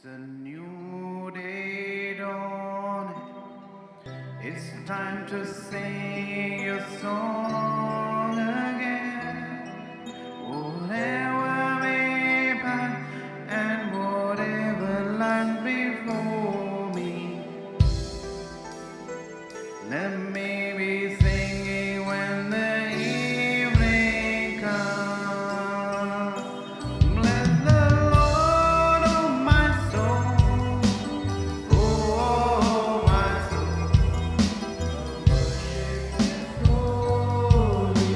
a new day dawning. It's time to sing your song again. Whatever may pass and whatever lies before me, let me be singing when the evening comes. Bless the Lord, oh my soul, oh my soul. Worship His holy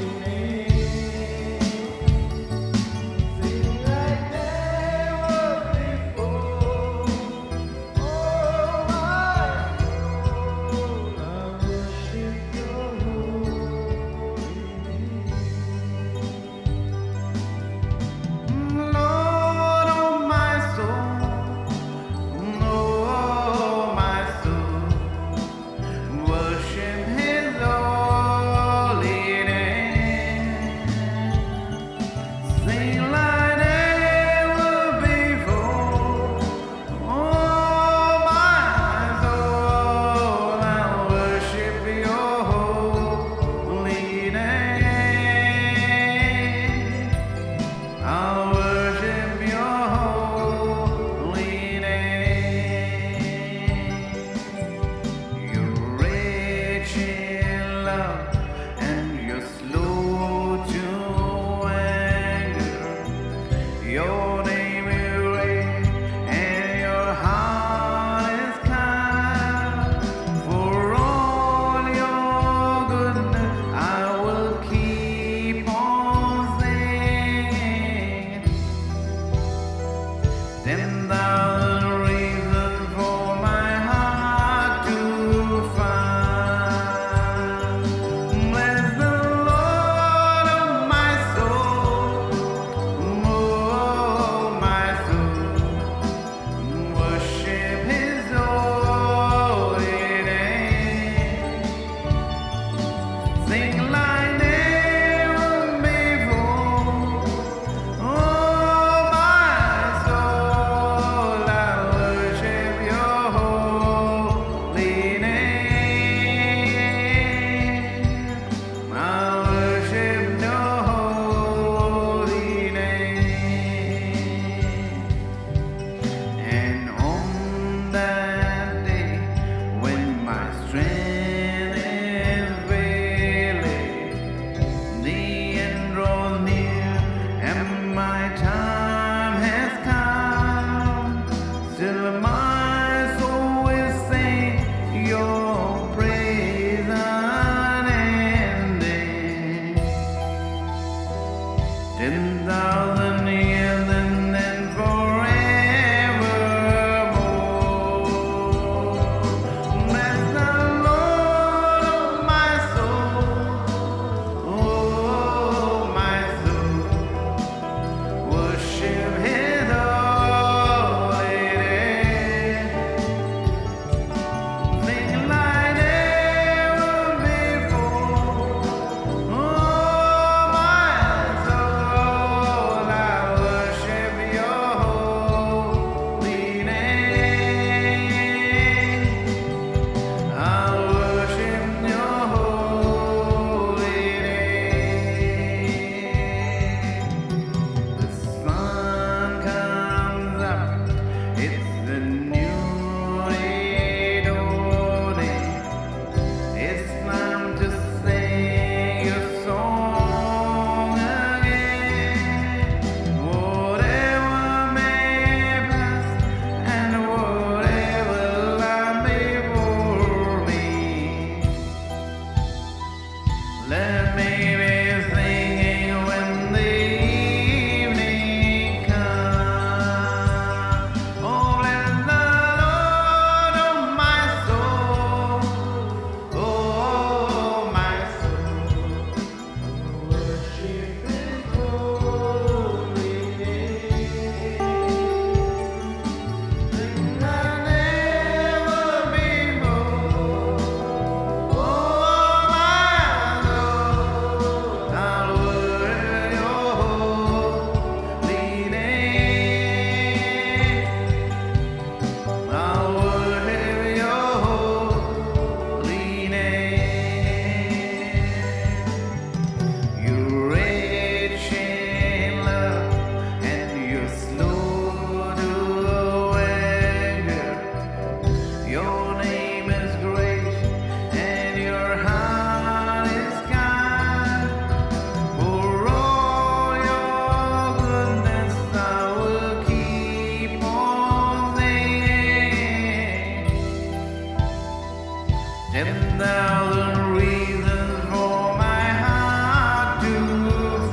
10,000 reasons for my heart to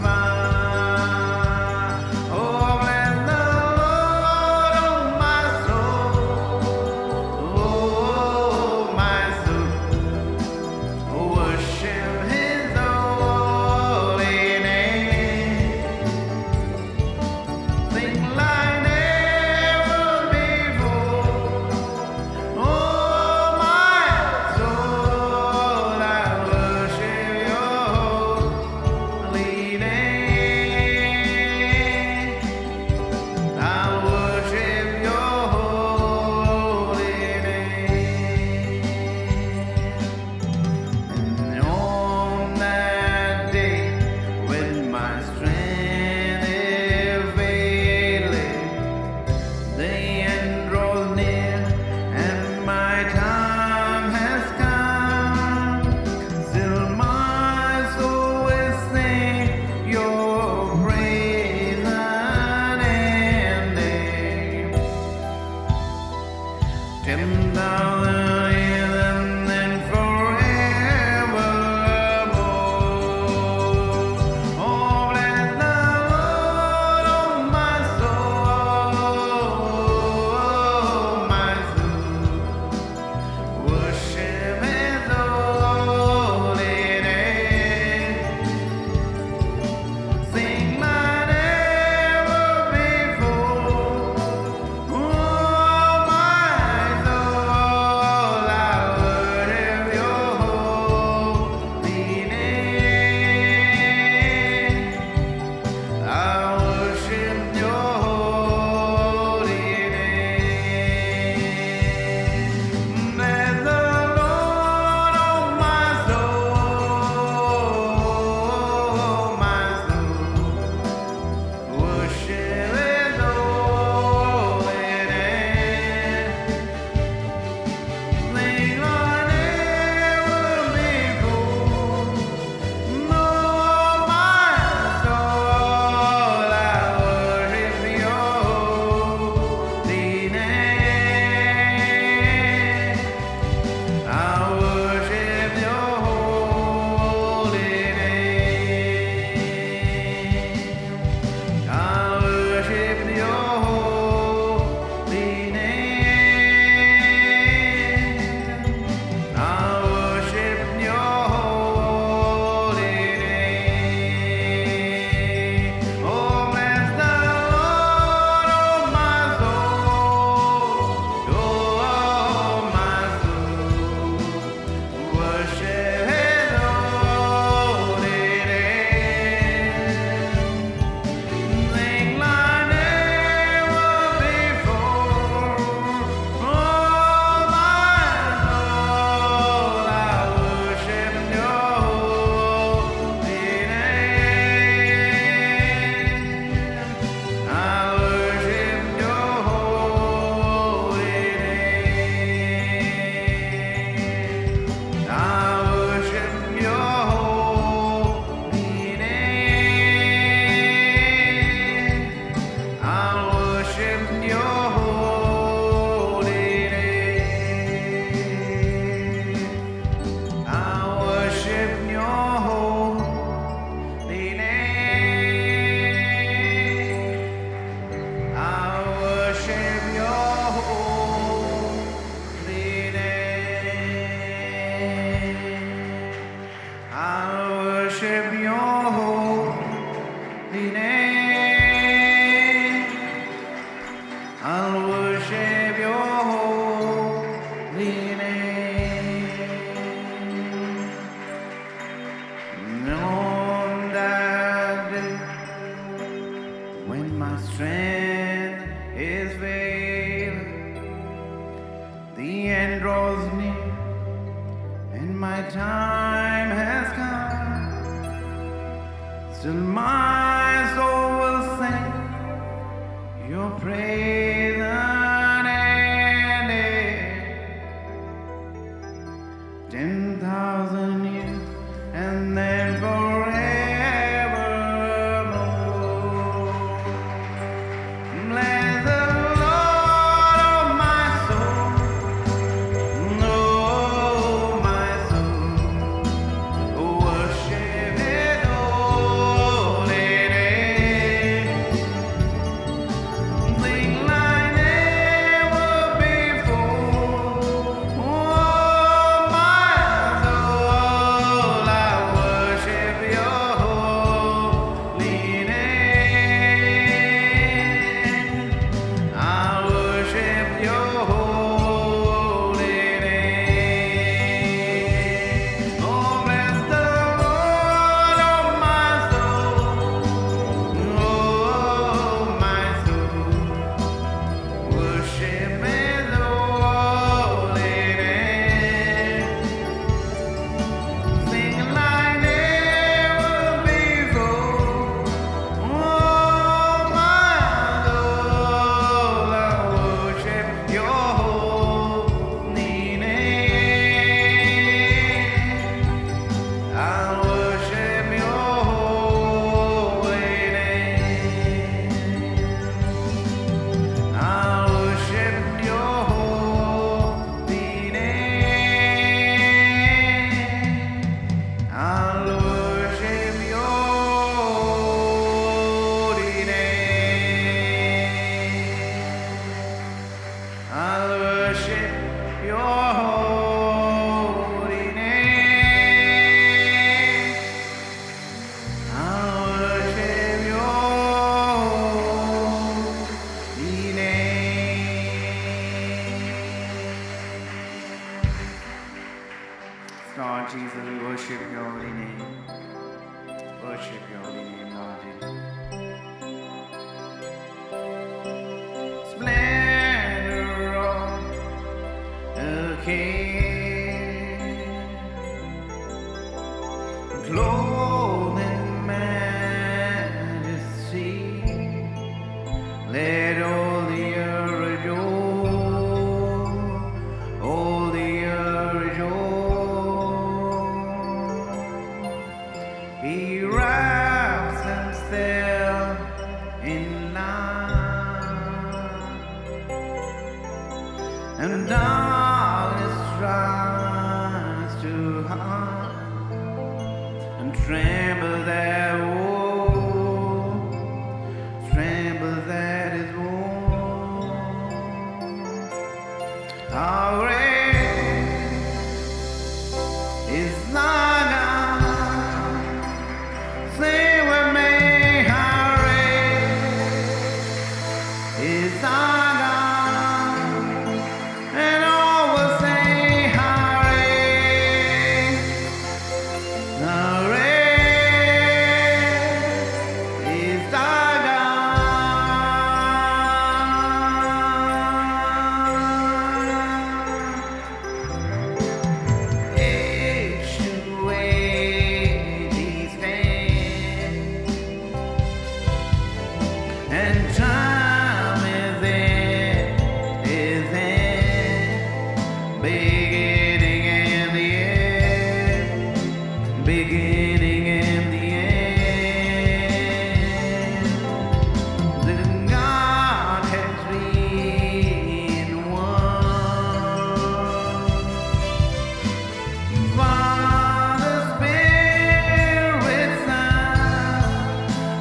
find. Oh, bless the Lord, oh my soul, oh my soul, worship His holy name. Sing like never before. Oh my soul, I worship Your holy name. I worship Your holy name. And on that day when my strength is failing, the end draws near and my time has come. Still my soul will sing Your praise unending. 10,000 years and then forevermore. Oh, bless the Lord, oh my soul, worship His holy name. Sing like never before. Oh my soul, I worship Your holy name. I worship Your holy name. Bless the Lord, oh my soul, worship His holy name. Sing like never before. No, my soul, I worship Your holy name. I worship Your holy name. I worship Your holy name. I worship Your holy name. Oh, bless the Lord, oh my soul, oh my soul, worship His holy name. Sing like never before. Oh my soul, I worship Your holy name. I worship Your holy name. I worship Your holy name. I worship Your holy name. I worship Your holy name. I worship Your holy name. I worship Your holy name. I'll worship Your holy name. On that day when my strength is failing, the end draws near and my time has come. Still my soul will sing Your praise unending. 10,000 years and then forevermore. Bless the Lord, oh my soul, oh my soul. Lord Jesus, we worship your holy name. Worship your holy name, Lord Jesus. Splendor of the King, clothed in majesty, let all the earth rejoice, all the earth rejoice. He wraps himself in light, and darkness tries to hide, and trembles at woe, trembles at his woe. How great is thy God? Sing with me, how great is thy God? And all will say, how great is thy God. Ancient ways he stands, and time is in his hand, beginning and the end, beginning and the end. The God has been one. Father, Spirit, Son,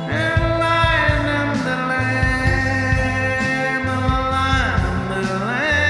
and Lion of the Lamb, Lion of the Lamb.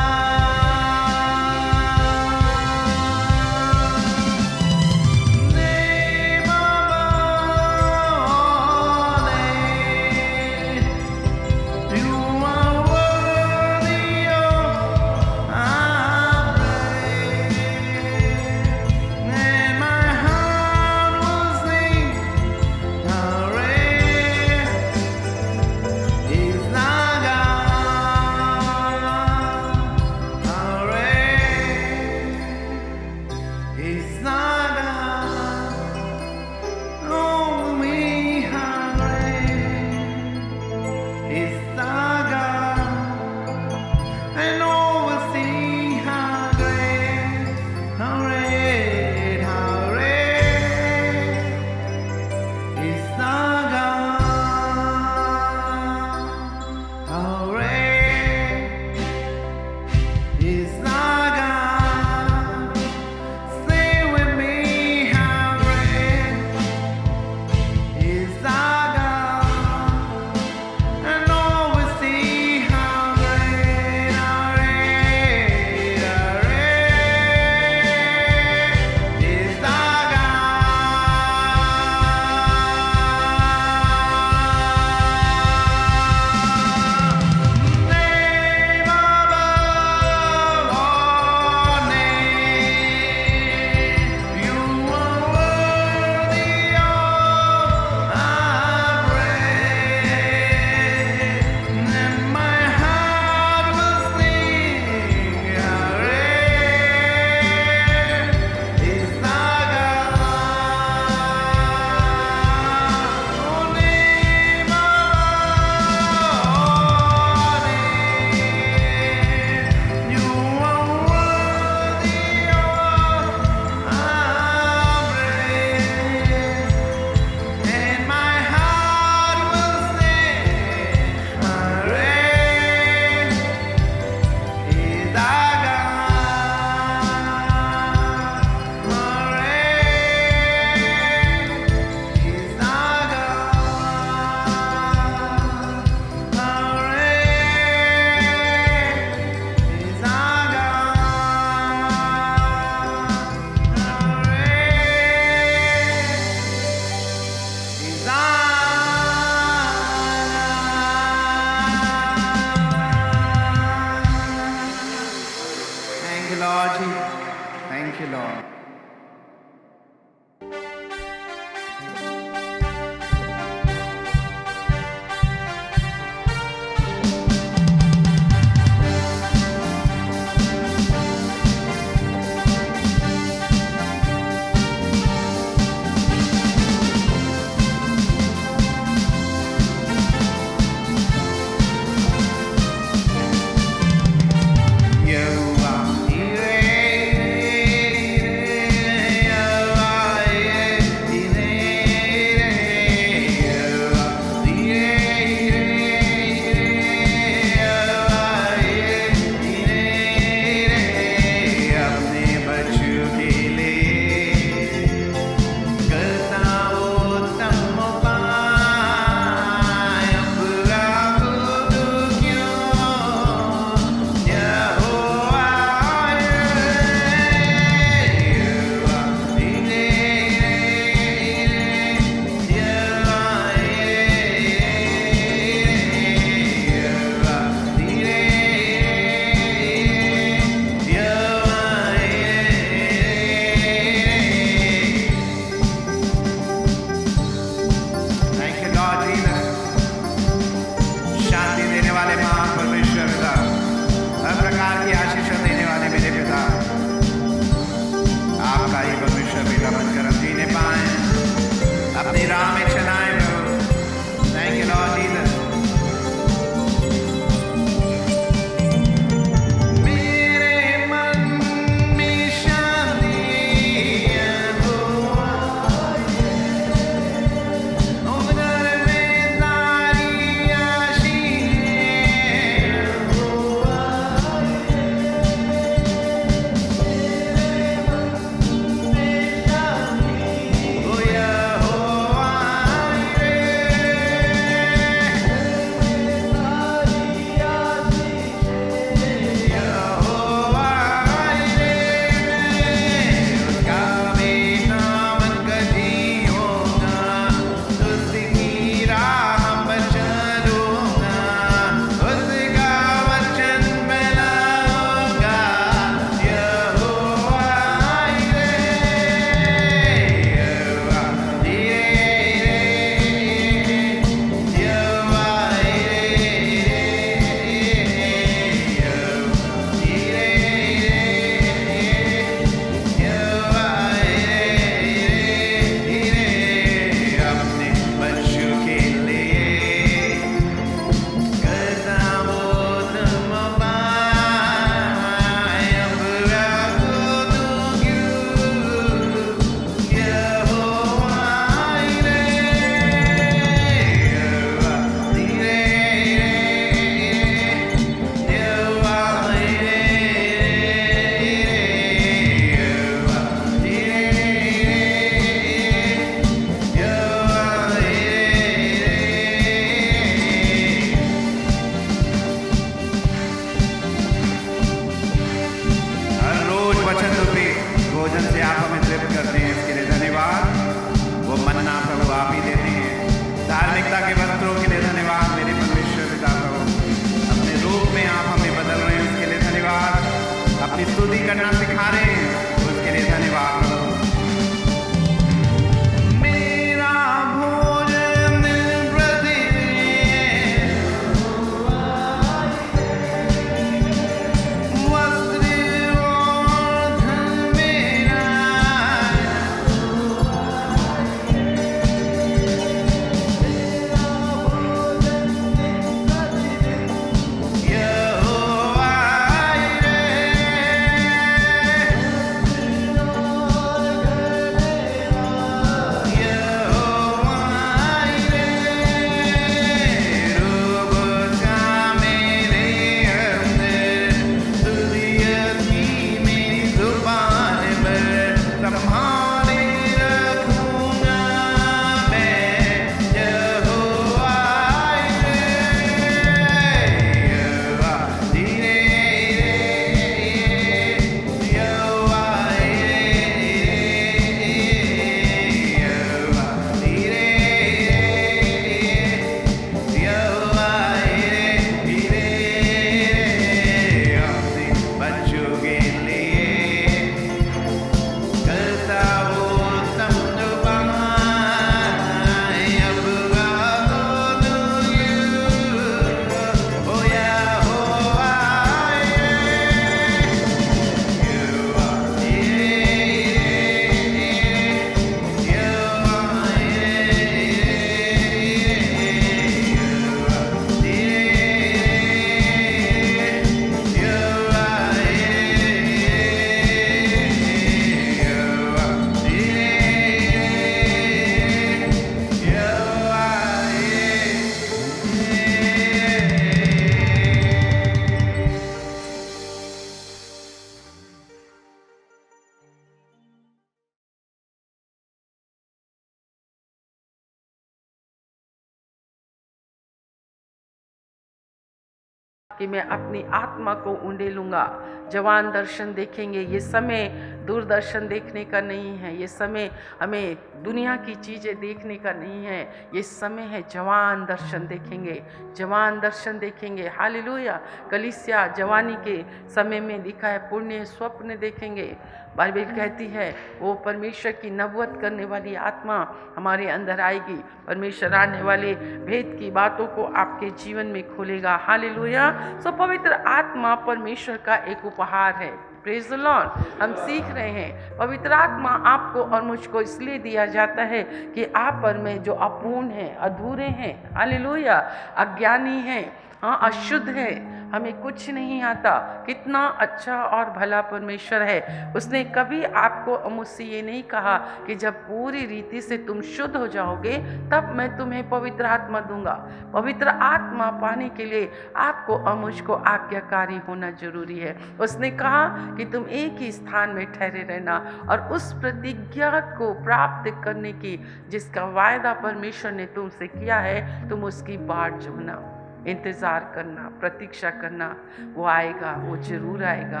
कि मैं अपनी आत्मा को उंडेलूंगा। जवान दर्शन देखेंगे। ये समय दूरदर्शन देखने का नहीं है, ये समय हमें दुनिया की चीज़ें देखने का नहीं है, ये समय है जवान दर्शन देखेंगे, जवान दर्शन देखेंगे। हालेलुया। कलीसिया जवानी के समय में लिखा है पुण्य स्वप्न देखेंगे। बाइबल कहती है वो परमेश्वर की नबूवत करने वाली आत्मा हमारे अंदर आएगी। परमेश्वर आने वाले भेद की बातों को आपके जीवन में खोलेगा। हालेलुया। सो पवित्र आत्मा परमेश्वर का एक उपहार है। Praise the Lord. हम सीख रहे हैं पवित्र आत्मा आपको और मुझको इसलिए दिया जाता है कि आप पर में जो अपूर्ण है, अधूरे हैं, हालेलुया, अज्ञानी है, हाँ, अशुद्ध है, हमें कुछ नहीं आता। कितना अच्छा और भला परमेश्वर है। उसने कभी आपको और मुझसे ये नहीं कहा कि जब पूरी रीति से तुम शुद्ध हो जाओगे तब मैं तुम्हें पवित्र आत्मा दूंगा। पवित्र आत्मा पाने के लिए आपको और मुझको आज्ञाकारी होना जरूरी है। उसने कहा कि तुम एक ही स्थान में ठहरे रहना और उस प्रतिज्ञा को प्राप्त करने की जिसका वायदा परमेश्वर ने तुमसे किया है, तुम उसकी बाट जोहना, इंतज़ार करना, प्रतीक्षा करना। वो आएगा, वो जरूर आएगा।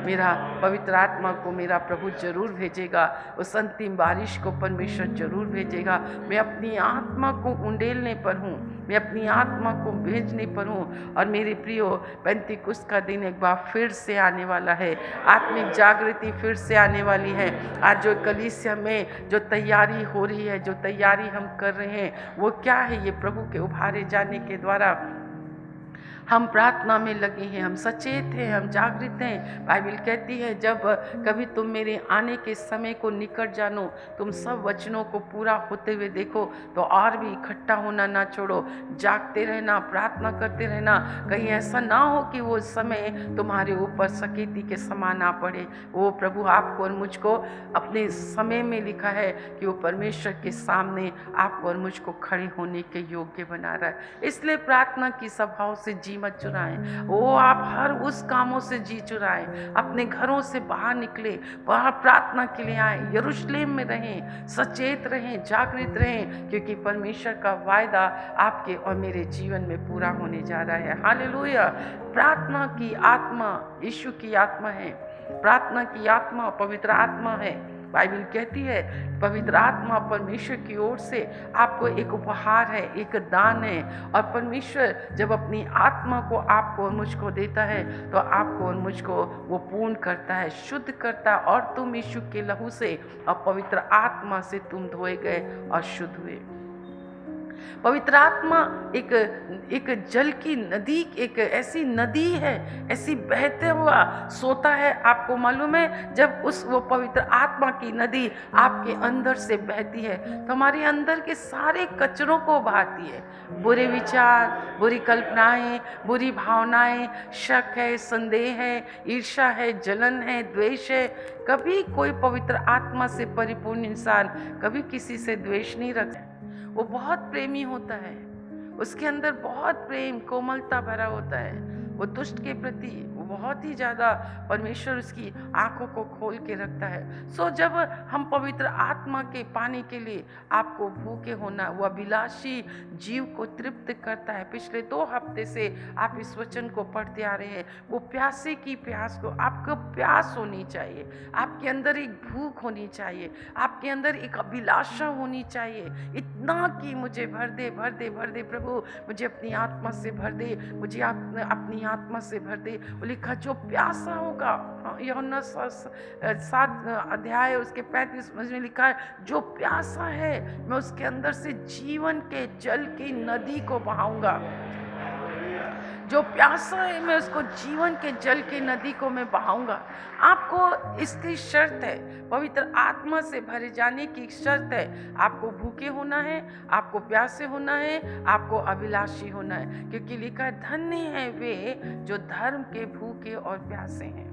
मेरा पवित्र आत्मा को मेरा प्रभु जरूर भेजेगा। उस अंतिम बारिश को परमेश्वर जरूर भेजेगा। मैं अपनी आत्मा को उंडेलने पर हूँ, मैं अपनी आत्मा को भेजने पर हूँ। और मेरे प्रियो, पेंतिकुस्त का दिन एक बार फिर से आने वाला है। आत्मिक जागृति फिर से आने वाली है। आज जो कलीसिया में जो तैयारी हो रही है, जो तैयारी हम कर रहे हैं, वो क्या है? ये प्रभु के उभारे जाने के द्वारा हम प्रार्थना में लगे हैं, हम सचेत हैं, हम जागृत हैं। बाइबल कहती है जब कभी तुम मेरे आने के समय को निकट जानो, तुम सब वचनों को पूरा होते हुए देखो, तो और भी इकट्ठा होना ना छोड़ो, जागते रहना, प्रार्थना करते रहना। कहीं ऐसा ना हो कि वो समय तुम्हारे ऊपर सकेती के समान आ पड़े। वो प्रभु आपको और मुझको अपने समय में लिखा है कि वो परमेश्वर के सामने आपको और मुझको खड़े होने के योग्य बना रहा है। इसलिए प्रार्थना की सभाओं से जी मत चुराएं। वो आप हर उस कामों से जी चुराएं। अपने घरों से बाहर निकले, बाहर प्रार्थना के लिए आए, यरूशलेम में रहें, सचेत रहें, जागृत रहें, क्योंकि परमेश्वर का वायदा आपके और मेरे जीवन में पूरा होने जा रहा है। हालेलुया। प्रार्थना की आत्मा यीशु की आत्मा है। प्रार्थना की आत्मा पवित्र आत्मा है। बाइबल कहती है पवित्र आत्मा परमेश्वर की ओर से आपको एक उपहार है, एक दान है। और परमेश्वर जब अपनी आत्मा को आपको और मुझको देता है तो आपको और मुझको वो पूर्ण करता है, शुद्ध करता है। और तुम यीशु के लहू से और पवित्र आत्मा से तुम धोए गए और शुद्ध हुए। पवित्र आत्मा एक जल की नदी, एक ऐसी नदी है, ऐसी बहते हुआ सोता है। आपको मालूम है जब वो पवित्र आत्मा की नदी आपके अंदर से बहती है तो हमारे अंदर के सारे कचरों को बहाती है। बुरे विचार, बुरी कल्पनाएं, बुरी भावनाएं, शक है, संदेह है, ईर्ष्या है, जलन है, द्वेष है। कभी कोई पवित्र आत्मा से परिपूर्ण इंसान कभी किसी से द्वेष नहीं रखता। वो बहुत प्रेमी होता है, उसके अंदर बहुत प्रेम, कोमलता भरा होता है। वो दुष्ट के प्रति वो बहुत ही ज़्यादा, परमेश्वर उसकी आंखों को खोल के रखता है। सो जब हम पवित्र आत्मा के पाने के लिए आपको भूखे होना, वो अभिलाषी जीव को तृप्त करता है। पिछले 2 हफ्ते से आप इस वचन को पढ़ते आ रहे हैं। वो प्यासे की प्यास को, आपको प्यास होनी चाहिए, आपके अंदर एक भूख होनी चाहिए, आपके अंदर एक अभिलाषा होनी चाहिए, इतना कि मुझे भर दे, भर दे, भर दे प्रभु, मुझे अपनी आत्मा से भर दे, मुझे अपनी आत्मा से भर दे। वो लिखा जो प्यासा होगा, यूहन्ना 7 अध्याय उसके 35 में लिखा है जो प्यासा है मैं उसके अंदर से जीवन के जल की नदी को बहाऊंगा। जो प्यासा है मैं उसको जीवन के जल की नदी को मैं बहाऊंगा। आपको इसकी शर्त है, पवित्र आत्मा से भरे जाने की शर्त है। आपको भूखे होना है, आपको प्यासे होना है, आपको अभिलाषी होना है, क्योंकि लिखा है धन्य है वे जो धर्म के भूखे और प्यासे हैं,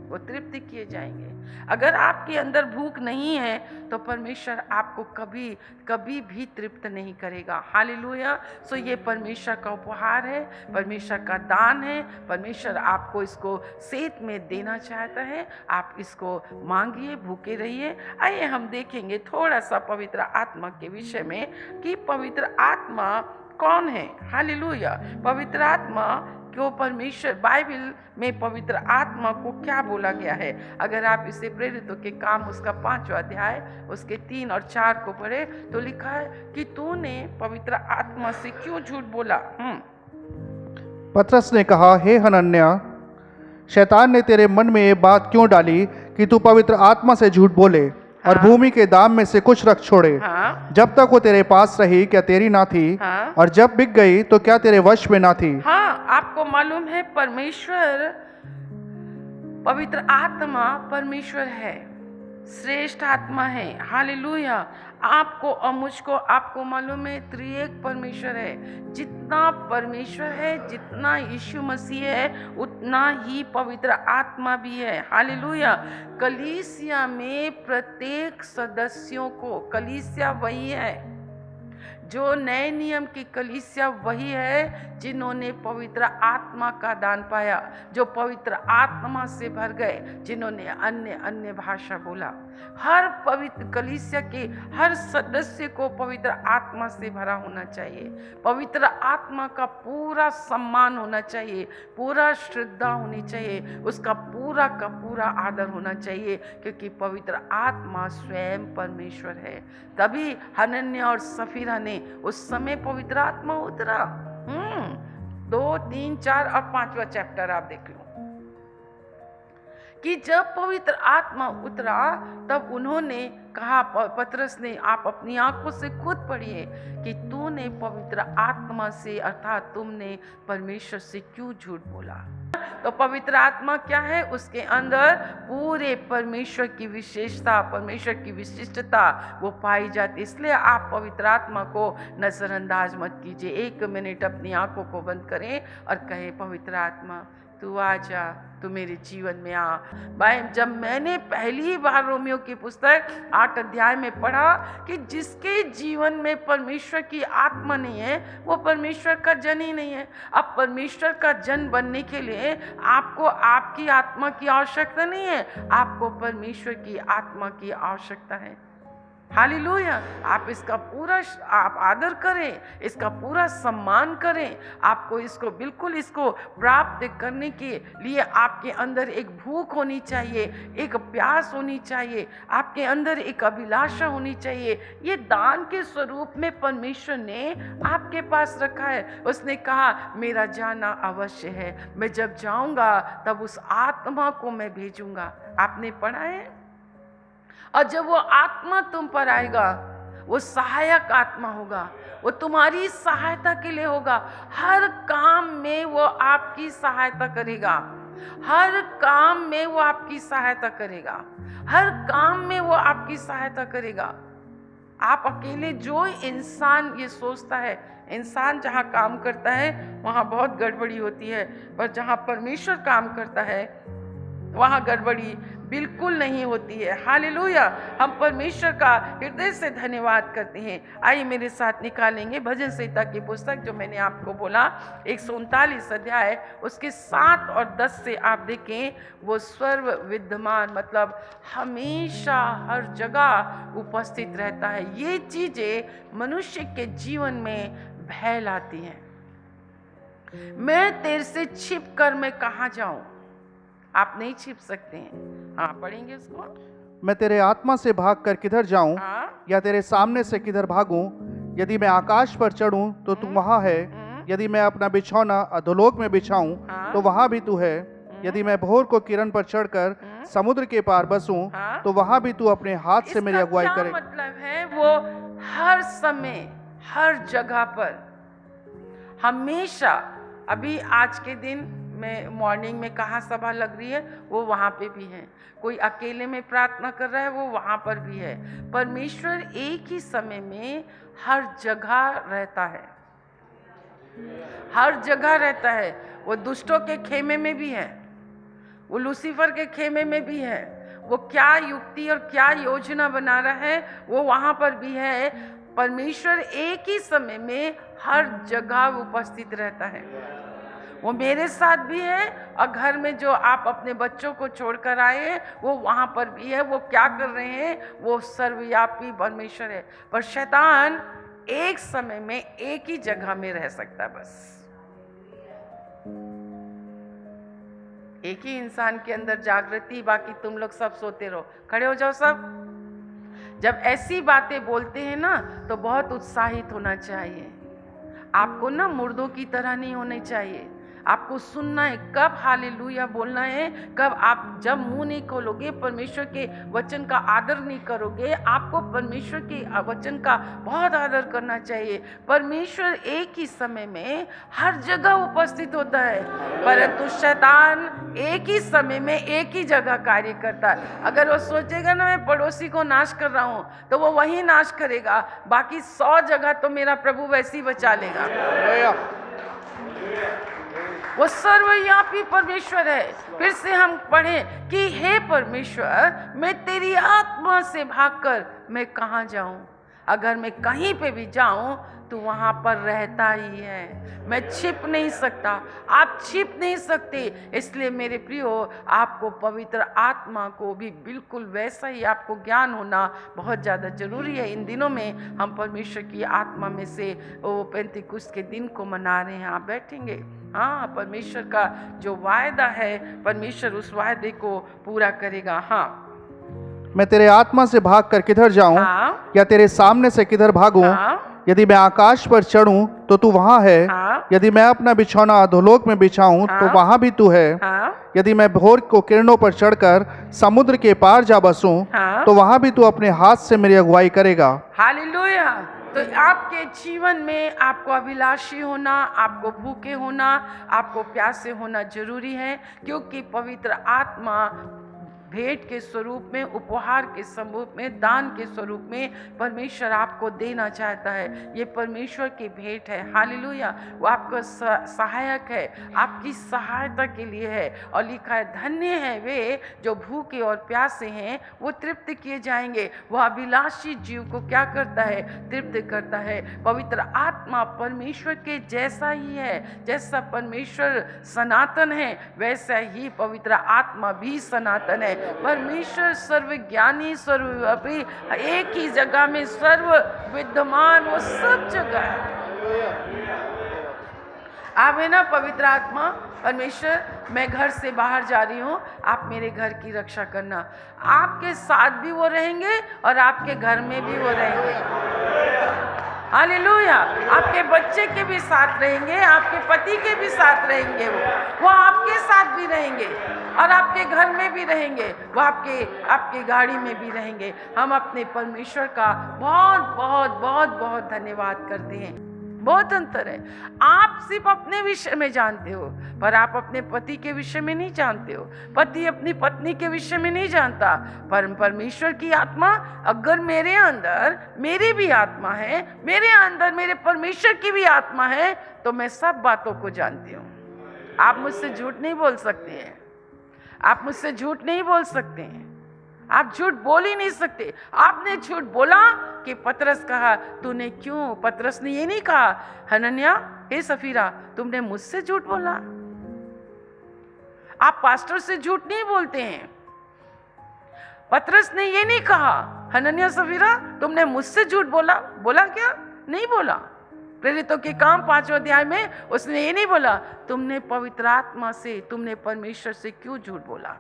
वो तृप्त किए जाएंगे। अगर आपके अंदर भूख नहीं है तो परमेश्वर आपको कभी कभी भी तृप्त नहीं करेगा। हालेलुया। सो ये परमेश्वर का उपहार है, परमेश्वर का दान है। परमेश्वर आपको इसको सेत में देना चाहता है। आप इसको मांगिए, भूखे रहिए। आइए हम देखेंगे थोड़ा सा पवित्र आत्मा के विषय में कि पवित्र आत्मा कौन है। हालेलुया। पवित्र आत्मा क्यों परमेश्वर बाइबल में पवित्र आत्मा को क्या बोला गया है। अगर आप इसे प्रेरितों के काम उसका 5वां अध्याय उसके 3 और 4 को पढ़े तो लिखा है कि तूने पवित्र आत्मा से क्यों झूठ बोला। पतरस ने कहा, हे हनन्याह, शैतान ने तेरे मन में ये बात क्यों डाली कि तू पवित्र आत्मा से झूठ बोले और भूमि के दाम में से कुछ रख छोड़े। हाँ, जब तक वो तेरे पास रही क्या तेरी ना थी? हाँ, और जब बिक गई तो क्या तेरे वश में ना थी? हाँ, आपको मालूम है परमेश्वर पवित्र आत्मा परमेश्वर है, श्रेष्ठ आत्मा है। हालेलुया। आपको और मुझको आपको मालूम है त्रिएक परमेश्वर है। जितना परमेश्वर है, जितना यीशु मसीह है, उतना ही पवित्र आत्मा भी है। हालेलुया। कलीसिया में प्रत्येक सदस्यों को, कलीसिया वही है जो नए नियम की कलीसिया वही है जिन्होंने पवित्र आत्मा का दान पाया, जो पवित्र आत्मा से भर गए, जिन्होंने अन्य अन्य भाषा बोला। हर पवित्र कलीसिया के हर सदस्य को पवित्र आत्मा से भरा होना चाहिए, पवित्र आत्मा का पूरा सम्मान होना चाहिए, पूरा श्रद्धा होनी चाहिए, उसका पूरा का पूरा आदर होना चाहिए, क्योंकि पवित्र आत्मा स्वयं परमेश्वर है। तभी हनन्याह और सफीरा ने उस समय पवित्र आत्मा उतरा। 2, 3, 4 और 5वां चैप्टर आप देख लो कि जब पवित्र आत्मा उतरा तब उन्होंने कहा, पतरस ने, आप अपनी आंखों से खुद पढ़िए कि तूने पवित्र आत्मा से अर्थात तुमने परमेश्वर से क्यों झूठ बोला। तो पवित्र आत्मा क्या है? उसके अंदर पूरे परमेश्वर की विशेषता, परमेश्वर की विशिष्टता वो पाई जाती। इसलिए आप पवित्र आत्मा को नजरअंदाज मत कीजिए। 1 मिनट अपनी आंखों को बंद करें और कहें, पवित्र आत्मा तू आ जा, तू मेरे जीवन में आ। भाई, जब मैंने पहली बार रोमियो की पुस्तक 8 अध्याय में पढ़ा कि जिसके जीवन में परमेश्वर की आत्मा नहीं है वो परमेश्वर का जन ही नहीं है। अब परमेश्वर का जन बनने के लिए आपको आपकी आत्मा की आवश्यकता नहीं है, आपको परमेश्वर की आत्मा की आवश्यकता है। हालेलुया। आप इसका पूरा आप आदर करें, इसका पूरा सम्मान करें। आपको इसको बिल्कुल इसको प्राप्त करने के लिए आपके अंदर एक भूख होनी चाहिए, एक प्यास होनी चाहिए, आपके अंदर एक अभिलाषा होनी चाहिए। ये दान के स्वरूप में परमेश्वर ने आपके पास रखा है। उसने कहा, मेरा जाना अवश्य है, मैं जब जाऊंगा तब उस आत्मा को मैं भेजूंगा। आपने पढ़ा है? और जब वो आत्मा तुम पर आएगा, वो सहायक आत्मा होगा, वो तुम्हारी सहायता के लिए होगा। हर काम में वो आपकी सहायता करेगा, हर काम में वो आपकी सहायता करेगा, हर काम में वो आपकी सहायता करेगा। आप अकेले, जो इंसान ये सोचता है, इंसान जहाँ काम करता है वहाँ बहुत गड़बड़ी होती है, पर जहाँ परमेश्वर काम करता है वहाँ गड़बड़ी बिल्कुल नहीं होती है। हालेलुया। हम परमेश्वर का हृदय से धन्यवाद करते हैं। आइए मेरे साथ निकालेंगे भजन संहिता की पुस्तक, जो मैंने आपको बोला 139 अध्याय उसके 7 और 10 से आप देखें। वो सर्व विद्यमान, मतलब हमेशा हर जगह उपस्थित रहता है। ये चीजें मनुष्य के जीवन में भय लाती हैं। मैं तेरे से छिप कर मैं कहाँ जाऊं? आप नहीं छिप सकते हैं। हाँ, पढ़ेंगे उसको। मैं तेरे आत्मा से भागकर किधर जाऊं, हाँ, या तेरे सामने से किधर भागूं? यदि मैं आकाश पर चढ़ूं तो तू वहां है, यदि मैं अपना बिछौना अधोलोक में बिछाऊं हाँ, तो वहां भी तू है, यदि मैं भोर को किरण पर चढ़कर समुद्र के पार बसूं हाँ। तो वहां भी तू अपने हाथ से मेरी इसका अगुवाई क्या करेगा। मतलब है? वो हर समय हर जगह पर हमेशा। अभी आज के दिन में मॉर्निंग में कहाँ सभा लग रही है, वो वहाँ पे भी है। कोई अकेले में प्रार्थना कर रहा है, वो वहाँ पर भी है। परमेश्वर एक ही समय में हर जगह रहता है, हर जगह रहता है। वो दुष्टों के खेमे में भी है, वो लूसीफर के खेमे में भी है। वो क्या युक्ति और क्या योजना बना रहा है, वो वहाँ पर भी है। परमेश्वर एक ही समय में हर जगह उपस्थित रहता है। वो मेरे साथ भी है, और घर में जो आप अपने बच्चों को छोड़कर आए हैं वो वहाँ पर भी है। वो क्या कर रहे हैं? वो सर्वव्यापी परमेश्वर है। पर शैतान एक समय में एक ही जगह में रह सकता है बस। एक ही इंसान के अंदर जागृति, बाकी तुम लोग सब सोते रहो। खड़े हो जाओ सब। जब ऐसी बातें बोलते हैं ना तो बहुत उत्साहित होना चाहिए। आपको ना मुर्दों की तरह नहीं होने चाहिए। आपको सुनना है कब हालेलुया बोलना है, कब आप जब मुंह नहीं खोलोगे, परमेश्वर के वचन का आदर नहीं करोगे। आपको परमेश्वर के वचन का बहुत आदर करना चाहिए। परमेश्वर एक ही समय में हर जगह उपस्थित होता है, परंतु शैतान एक ही समय में एक ही जगह कार्य करता है। अगर वो सोचेगा ना मैं पड़ोसी को नाश कर रहा हूँ, तो वो वही नाश करेगा, बाकी 100 जगह तो मेरा प्रभु वैसे ही बचा लेगा। वो सर्वव्यापी परमेश्वर है। फिर से हम पढ़ें कि हे परमेश्वर, मैं तेरी आत्मा से भागकर मैं कहाँ जाऊं? अगर मैं कहीं पे भी जाऊं तो वहां पर रहता ही है। मैं छिप नहीं सकता, आप छिप नहीं सकते। इसलिए मेरे प्रियो, आपको पवित्र आत्मा को भी बिल्कुल वैसा ही आपको ज्ञान होना बहुत ज़्यादा जरूरी है। इन दिनों में हम परमेश्वर की आत्मा में से वो पेंतीकुस्त के दिन को मना रहे हैं। आप बैठेंगे, हाँ, परमेश्वर का जो वायदा है, परमेश्वर उस वायदे को पूरा करेगा। हाँ, मैं तेरे आत्मा से भागकर किधर जाऊं, हाँ, या तेरे सामने से किधर भागूं? हाँ, यदि मैं आकाश पर चढ़ूं तो तू वहां है, हाँ, यदि मैं अपना बिछौना अधोलोक में बिछाऊं तो हाँ, वहां भी तू है, हाँ, यदि मैं भोर को किरणों पर चढ़कर समुद्र के पार जा बसूं हाँ। तो वहां भी तू अपने हाथ से मेरी अगुवाई करेगा। हालेलुया। तो आपके जीवन में आपको अभिलाषी होना, आपको भूखे होना, आपको प्यासे होना जरूरी है, क्योंकि पवित्र आत्मा भेंट के स्वरूप में, उपहार के स्वरूप में, दान के स्वरूप में परमेश्वर आपको देना चाहता है। ये परमेश्वर की भेंट है। हालेलुया। वो आपका सहायक है, आपकी सहायता के लिए है। और लिखा है, धन्य है वे जो भूखे और प्यासे हैं, वो तृप्त किए जाएंगे। वह अभिलाषी जीव को क्या करता है? तृप्त करता है। पवित्र आत्मा परमेश्वर के जैसा ही है। जैसा परमेश्वर सनातन है, वैसा ही पवित्र आत्मा भी सनातन है। परमेश्वर सर्वज्ञानी, सर्वव्यापी, एक ही जगह में सर्व विद्यमान, वो सब जगह है। आप है ना पवित्र आत्मा। परमेश्वर, मैं घर से बाहर जा रही हूँ, आप मेरे घर की रक्षा करना। आपके साथ भी वो रहेंगे और आपके घर में भी वो रहेंगे। हालेलुया। आपके बच्चे के भी साथ रहेंगे, आपके पति के भी साथ रहेंगे। वो आपके साथ भी रहेंगे और आपके घर में भी रहेंगे। वो आपके गाड़ी में भी रहेंगे। हम अपने परमेश्वर का बहुत बहुत बहुत बहुत धन्यवाद करते हैं। बहुत अंतर है। आप सिर्फ अपने विषय में जानते हो, पर आप अपने पति के विषय में नहीं जानते हो। पति अपनी पत्नी के विषय में नहीं जानता। पर परमेश्वर की आत्मा, अगर मेरे अंदर मेरी भी आत्मा है, मेरे अंदर मेरे परमेश्वर की भी आत्मा है, तो मैं सब बातों को जानती हूँ। आप मुझसे झूठ नहीं बोल सकते हैं। आप मुझसे झूठ नहीं बोल सकते हैं। आप झूठ बोल ही नहीं सकते। आपने झूठ बोला कि पतरस कहा, तूने क्यों? पतरस ने ये नहीं कहा, हनन्या, हे सफीरा, तुमने मुझसे झूठ बोला। आप पास्टर से झूठ नहीं बोलते हैं। पतरस ने ये नहीं कहा, हनन्या, सफीरा, तुमने मुझसे झूठ बोला। बोला क्या? नहीं बोला। प्रेरितों के काम 5वें अध्याय में उसने ये नहीं बोला, तुमने पवित्र आत्मा से, तुमने परमेश्वर से क्यों झूठ बोला?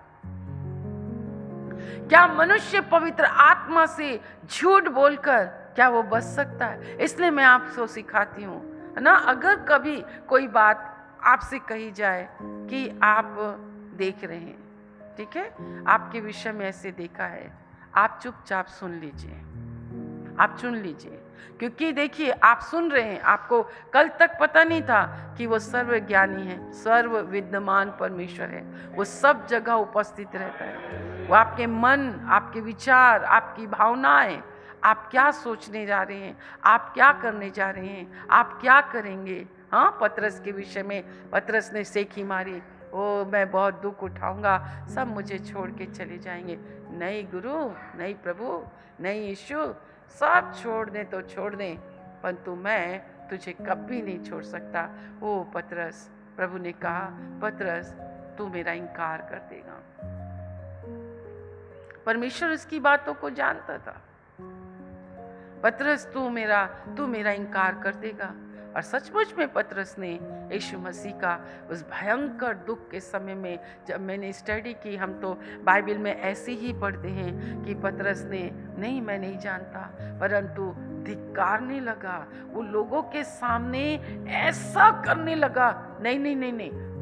क्या मनुष्य पवित्र आत्मा से झूठ बोलकर क्या वो बच सकता है? इसलिए मैं आपको सिखाती हूँ, है ना, अगर कभी कोई बात आपसे कही जाए कि आप देख रहे हैं, ठीक है, आपके विषय में ऐसे देखा है, आप चुपचाप सुन लीजिए। आप सुन लीजिए, क्योंकि देखिए, आप सुन रहे हैं, आपको कल तक पता नहीं था कि वो सर्वज्ञानी है, सर्व विद्यमान परमेश्वर है। वो सब जगह उपस्थित रहता है। वो आपके मन, आपके विचार, आपकी भावनाएं, आप क्या सोचने जा रहे हैं, आप क्या करने जा रहे हैं, आप क्या करेंगे। हाँ, पतरस के विषय में पतरस ने सेखी मारी, ओ मैं बहुत दुख उठाऊंगा, सब मुझे छोड़ के चले जाएंगे। नहीं गुरु, नहीं प्रभु, नहीं यीशु, सब छोड़ दें तो छोड़ दें, परंतु मैं तुझे कभी नहीं छोड़ सकता। ओ पतरस, प्रभु ने कहा, पतरस, तू मेरा इनकार कर देगा। परमेश्वर उसकी बातों को जानता था। पतरस, तू मेरा इनकार कर देगा। और सचमुच में पतरस ने यीशु मसीह का उस भयंकर दुख के समय में, जब मैंने स्टडी की, हम तो बाइबल में ऐसे ही पढ़ते हैं कि पतरस ने नहीं, मैं नहीं जानता, परंतु धिक्कारने लगा, वो लोगों के सामने ऐसा करने लगा, नहीं नहीं नहीं नहीं,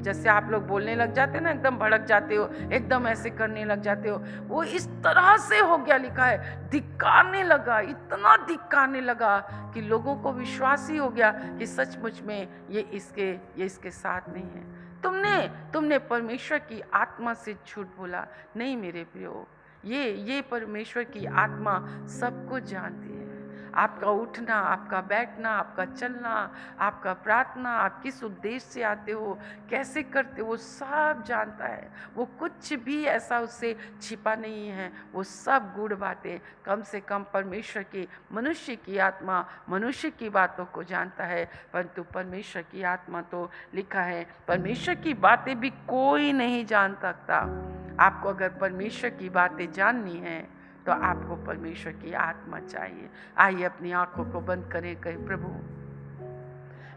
जैसे आप लोग बोलने लग जाते हैं ना, एकदम भड़क जाते हो, एकदम ऐसे करने लग जाते हो, वो इस तरह से हो गया, लिखा है धिक्कारने लगा, इतना धिक्कारने लगा कि लोगों को विश्वास ही हो गया कि सचमुच में ये इसके साथ नहीं है। तुमने परमेश्वर की आत्मा से झूठ बोला। नहीं मेरे प्रियो, ये परमेश्वर की आत्मा सब कुछ जानती है। आपका उठना, आपका बैठना, आपका चलना, आपका प्रार्थना, आप किस उद्देश्य से आते हो, कैसे करते हो, वो सब जानता है। वो कुछ भी ऐसा उससे छिपा नहीं है। वो सब गूढ़ बातें, कम से कम परमेश्वर की, मनुष्य की आत्मा मनुष्य की बातों को जानता है, परंतु परमेश्वर की आत्मा तो लिखा है परमेश्वर की बातें भी कोई नहीं जान सकता। आपको अगर परमेश्वर की बातें जाननी है तो आपको परमेश्वर की आत्मा चाहिए। आइए अपनी आंखों को बंद करें, कहे प्रभु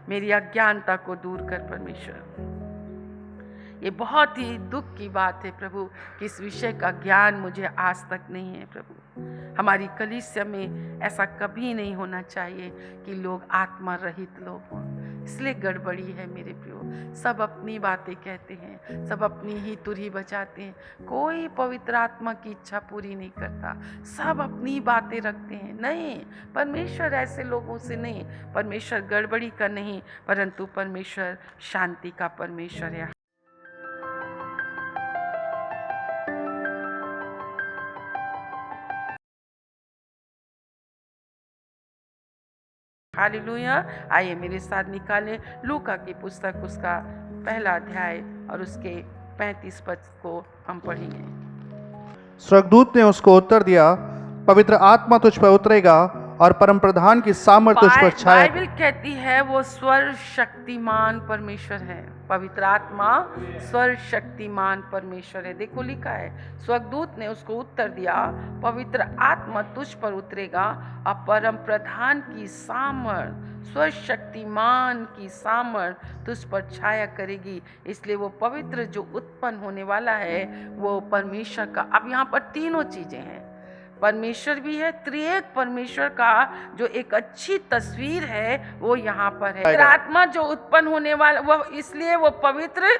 मेरी अज्ञानता को दूर कर परमेश्वर। ये बहुत ही दुख की बात है प्रभु कि इस विषय का ज्ञान मुझे आज तक नहीं है प्रभु। हमारी कलीसिया में ऐसा कभी नहीं होना चाहिए कि लोग आत्मा रहित लोग हों। इसलिए गड़बड़ी है मेरे प्रियो। सब अपनी बातें कहते हैं, सब अपनी ही तुरही बजाते हैं, कोई पवित्र आत्मा की इच्छा पूरी नहीं करता। सब अपनी बातें रखते हैं। नहीं, परमेश्वर ऐसे लोगों से नहीं, परमेश्वर गड़बड़ी का नहीं, परंतु परमेश्वर शांति का परमेश्वर है। हालेलुया। आइए मेरे साथ निकालें लूका की पुस्तक, उसका पहला अध्याय और उसके 35 पद को हम पढ़ेंगे। स्वर्गदूत ने उसको उत्तर दिया, पवित्र आत्मा तुझ पर उतरेगा और परम प्रधान की सामर्थ तुझ पर छाया। बाइबल कहती है वो सर्वशक्तिमान परमेश्वर है। पवित्र आत्मा सर्वशक्तिमान परमेश्वर है। देखो लिखा है, स्वर्गदूत ने उसको उत्तर दिया, पवित्र आत्मा तुझ पर उतरेगा और परम प्रधान की सामर्थ, सर्वशक्तिमान की सामर्थ तुझ पर छाया करेगी। इसलिए वो पवित्र जो उत्पन्न होने वाला है वो परमेश्वर का। अब यहाँ पर तीनों चीजें हैं, परमेश्वर भी है, त्रिएक परमेश्वर का जो एक अच्छी तस्वीर है वो यहाँ पर है। पवित्र आत्मा जो उत्पन्न होने वाला, वो इसलिए वो पवित्र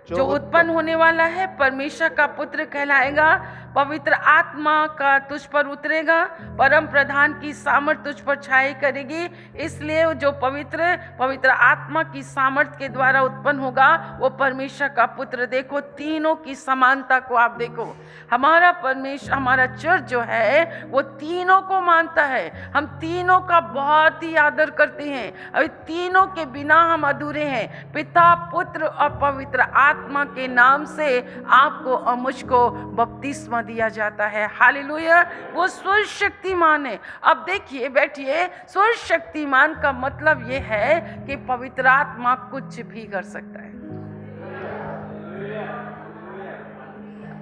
जो उत्पन्न होने वाला है परमेश्वर का पुत्र कहलाएगा। पवित्र आत्मा का तुझ पर उतरेगा, परम प्रधान की सामर्थ तुझ पर छाई करेगी। इसलिए जो पवित्र आत्मा की सामर्थ के द्वारा उत्पन्न होगा वो परमेश्वर का पुत्र। देखो तीनों की समानता को आप देखो। हमारा परमेश्वर, हमारा चर्च जो है वो तीनों को मानता है। हम तीनों का बहुत ही आदर करते हैं। अभी तीनों के बिना हम अधूरे हैं। पिता, पुत्र और पवित्र आत्मा के नाम से आपको और मुझको बपतिस्मा दिया जाता है। हालेलुया। वो सर्वशक्तिमान है। अब देखिए, बैठिए, सर्वशक्तिमान का मतलब ये है कि पवित्र आत्मा कुछ भी कर सकता है।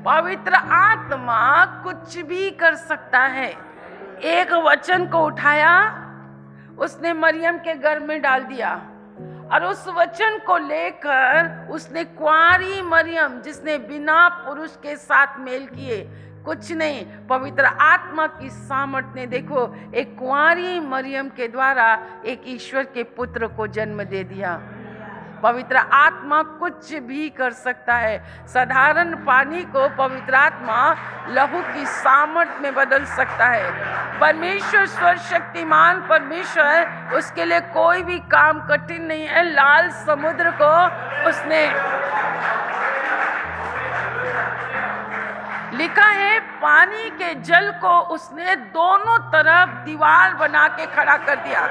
पवित्र आत्मा कुछ भी कर सकता है। एक वचन को उठाया, उसने मरियम के गर्भ में डाल दिया और उस वचन को लेकर उसने कुंवारी मरियम, जिसने बिना पुरुष के साथ मेल किए, कुछ नहीं, पवित्र आत्मा की सामर्थ ने देखो एक कुंवारी मरियम के द्वारा एक ईश्वर के पुत्र को जन्म दे दिया। पवित्र आत्मा कुछ भी कर सकता है। साधारण पानी को पवित्र आत्मा लहू की सामर्थ में बदल सकता है। परमेश्वर सर्वशक्तिमान परमेश्वर, उसके लिए कोई भी काम कठिन नहीं है। लाल समुद्र को उसने, लिखा है, पानी के जल को उसने दोनों तरफ दीवार बना के खड़ा कर दिया।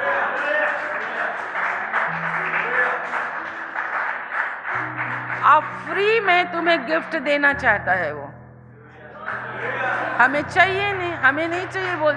अब फ्री में तुम्हें गिफ्ट देना चाहता है वो। हमें चाहिए नहीं, हमें नहीं चाहिए बोल।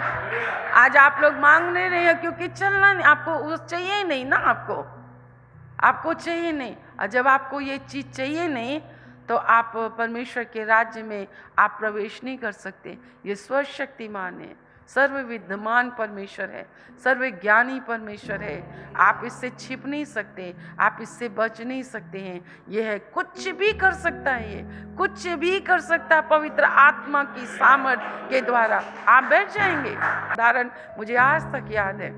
आज आप लोग मांग नहीं रहे हैं क्योंकि चलना नहीं, आपको वो चाहिए नहीं ना, आपको चाहिए नहीं। और जब आपको ये चीज़ चाहिए नहीं तो आप परमेश्वर के राज्य में आप प्रवेश नहीं कर सकते। ये सर्वशक्तिमान है, सर्व विद्यमान परमेश्वर है, सर्वज्ञानी परमेश्वर है। आप इससे छिप नहीं सकते, आप इससे बच नहीं सकते हैं। यह है, कुछ भी कर सकता है, ये कुछ भी कर सकता है पवित्र आत्मा की सामर्थ के द्वारा। आप बैठ जाएंगे। उदाहरण मुझे आज तक याद है।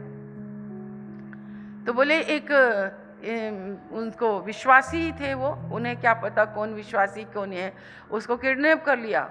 तो बोले एक उनको विश्वासी थे, वो उन्हें क्या पता कौन विश्वासी कौन है, उसको किडनैप कर लिया,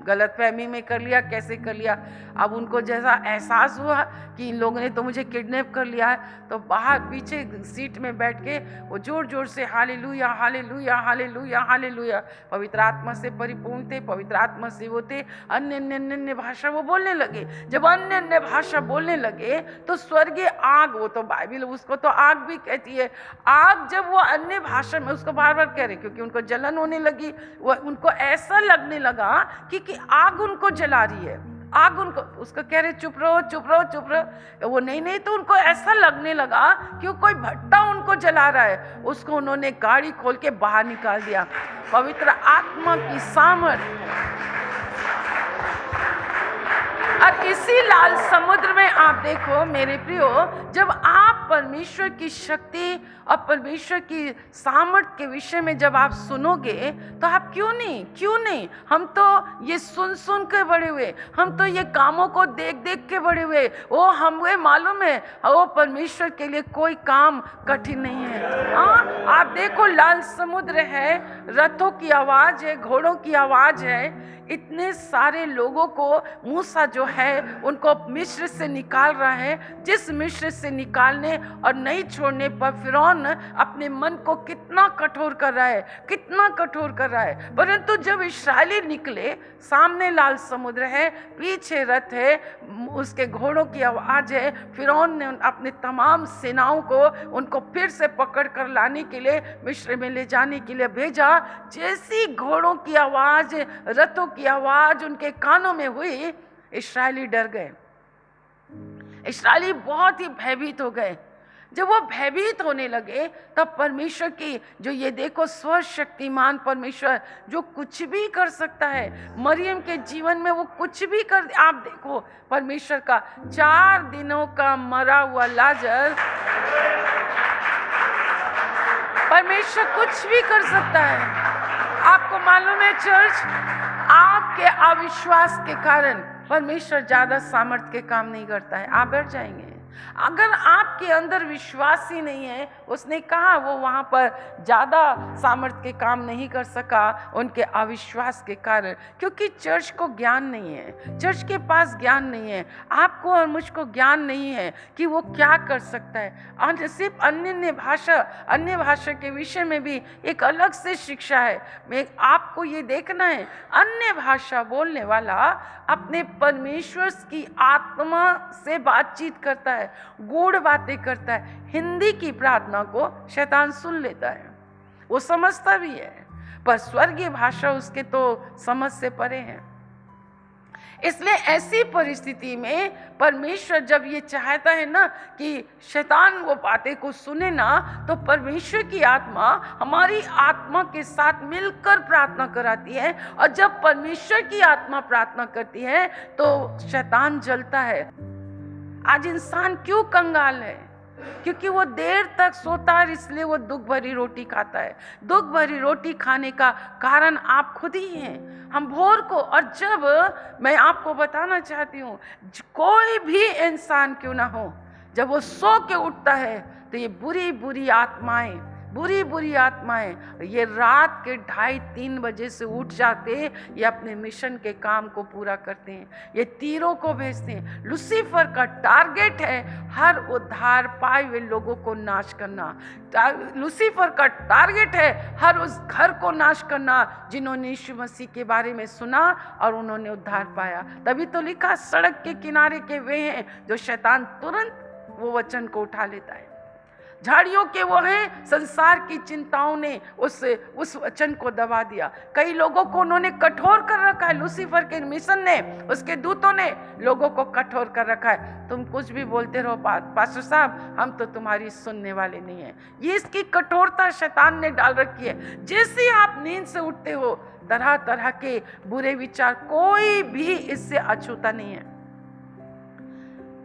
गलतफहमी में कर लिया, कैसे कर लिया। अब उनको जैसा एहसास हुआ कि इन लोगों ने तो मुझे किडनैप कर लिया है, तो बाहर पीछे सीट में बैठ के वो जोर जोर से हालेलुया हालेलुया हालेलुया हालेलुया, पवित्र आत्मा से परिपूर्ण थे, पवित्र आत्मा से वो थे। अन्य अन्य अन्य भाषा वो बोलने लगे। जब अन्य अन्य भाषा बोलने लगे तो स्वर्गीय आग, वो तो बाइबल उसको तो आग भी कहती है, आग जब वो अन्य भाषा में उसको बार बार कह रहे, क्योंकि उनको जलन होने लगी, वो उनको ऐसा लगने लगा कि आग उनको जला रही है, आग उनको, उसको कह रहे चुप रहो चुप रहो चुप रहो, वो नहीं नहीं, तो उनको ऐसा लगने लगा कि कोई भट्टा उनको जला रहा है। उसको उन्होंने गाड़ी खोल के बाहर निकाल दिया। पवित्र आत्मा की सामर्थ। और इसी लाल समुद्र में आप देखो मेरे प्रियो, जब आप परमेश्वर की शक्ति और परमेश्वर की सामर्थ के विषय में जब आप सुनोगे तो आप क्यों नहीं, हम तो ये सुन के बड़े हुए, हम तो ये कामों को देख देख के बड़े हुए, वो हमें मालूम है वो परमेश्वर के लिए कोई काम कठिन नहीं है। हाँ, आप देखो लाल समुद्र है, रथों की आवाज है, घोड़ों की आवाज है, इतने सारे लोगों को मूसा जो है उनको मिस्र से निकाल रहा है। जिस मिस्र से निकालने और नहीं छोड़ने पर फिरौन अपने मन को कितना कठोर कर रहा है, कितना कठोर कर रहा है। परंतु जब इस्राएली निकले, सामने लाल समुद्र है, पीछे रथ है, उसके घोड़ों की आवाज है, फिरौन ने अपने तमाम सेनाओं को उनको फिर से पकड़ कर लाने के लिए, मिस्र में ले जाने के लिए भेजा। जैसी घोड़ों की आवाज, रथों की आवाज उनके कानों में हुई, इस्राएली डर गए, इस्राएली बहुत ही भयभीत हो गए। जब वो भयभीत होने लगे तब परमेश्वर की, जो ये देखो सर्वशक्तिमान परमेश्वर जो कुछ भी कर सकता है, मरियम के जीवन में वो कुछ भी कर, आप देखो परमेश्वर का 4 दिनों का मरा हुआ लाजर, परमेश्वर कुछ भी कर सकता है। आपको मालूम है चर्च, आपके अविश्वास के कारण परमेश्वर ज्यादा सामर्थ्य के काम नहीं करता है। आप बैठ जाएंगे। अगर आपके अंदर विश्वास ही नहीं है, उसने कहा वो वहां पर ज्यादा सामर्थ्य के काम नहीं कर सका उनके अविश्वास के कारण, क्योंकि चर्च को ज्ञान नहीं है, चर्च के पास ज्ञान नहीं है, आपको और मुझको ज्ञान नहीं है कि वो क्या कर सकता है। सिर्फ अन्य भाषा के विषय में भी एक अलग से शिक्षा है। मैं आपको ये देखना है, अन्य भाषा बोलने वाला अपने परमेश्वर की आत्मा से बातचीत करता है, गूढ़ बातें करता है। हिंदी की प्रार्थना को शैतान सुन लेता है, वो समझता भी है, पर स्वर्गीय भाषा उसके तो समझ से परे है। इसलिए ऐसी परिस्थिति में परमेश्वर जब ये चाहता है ना कि शैतान वो बातें को सुने ना, तो परमेश्वर की आत्मा हमारी आत्मा के साथ मिलकर प्रार्थना कराती है, और जब परमेश्वर की आत्मा प्रार्थना करती है तो शैतान जलता है। आज इंसान क्यों कंगाल है? क्योंकि वो देर तक सोता है, इसलिए वो दुख भरी रोटी खाता है। दुख भरी रोटी खाने का कारण आप खुद ही हैं। हम भोर को, और जब मैं आपको बताना चाहती हूँ, कोई भी इंसान क्यों ना हो, जब वो सो के उठता है तो ये बुरी बुरी आत्माएं ये रात के 2:30-3 बजे से उठ जाते, ये अपने मिशन के काम को पूरा करते हैं, ये तीरों को भेजते हैं। लूसीफर का टारगेट है हर उद्धार पाए हुए लोगों को नाश करना। लूसीफर का टारगेट है हर उस घर को नाश करना जिन्होंने यीशु मसीह के बारे में सुना और उन्होंने उद्धार पाया। तभी तो लिखा, सड़क के किनारे के वे हैं जो शैतान तुरंत वो वचन को उठा लेता है। झाड़ियों के वो हैं, संसार की चिंताओं ने उस वचन को दबा दिया। कई लोगों को उन्होंने कठोर कर रखा है, लूसीफर के मिशन ने, उसके दूतों ने लोगों को कठोर कर रखा है। तुम कुछ भी बोलते रहो पास्टर साहब, हम तो तुम्हारी सुनने वाले नहीं हैं। ये इसकी कठोरता शैतान ने डाल रखी है। जैसे आप नींद से उठते हो, तरह तरह के बुरे विचार, कोई भी इससे अछूता नहीं है।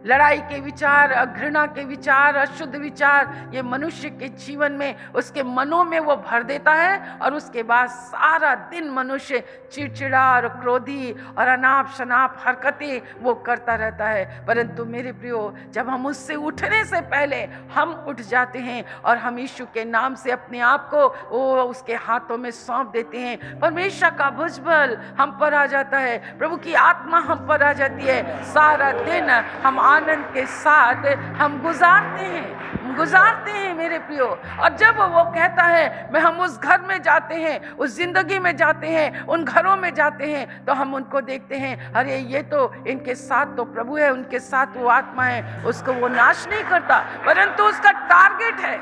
लड़ाई के विचार, घृणा के विचार, अशुद्ध विचार ये मनुष्य के जीवन में, उसके मनों में वो भर देता है और उसके बाद सारा दिन मनुष्य चिड़चिड़ा और क्रोधी और अनाप शनाप हरकतें वो करता रहता है। परंतु मेरे प्रियो, जब हम उससे उठने से पहले हम उठ जाते हैं और हम यीशु के नाम से अपने आप को वो उसके हाथों में सौंप देते हैं, परमेश्वर का भुजबल हम पर आ जाता है, प्रभु की आत्मा हम पर आ जाती है। सारा दिन हम आनंद के साथ हम गुजारते हैं मेरे प्रियो। और जब वो कहता है मैं हम उस घर में जाते हैं, उस जिंदगी में जाते हैं, उन घरों में जाते हैं, तो हम उनको देखते हैं, अरे ये तो इनके साथ तो प्रभु है, उनके साथ वो आत्मा है, उसको वो नाश नहीं करता, परंतु उसका टारगेट है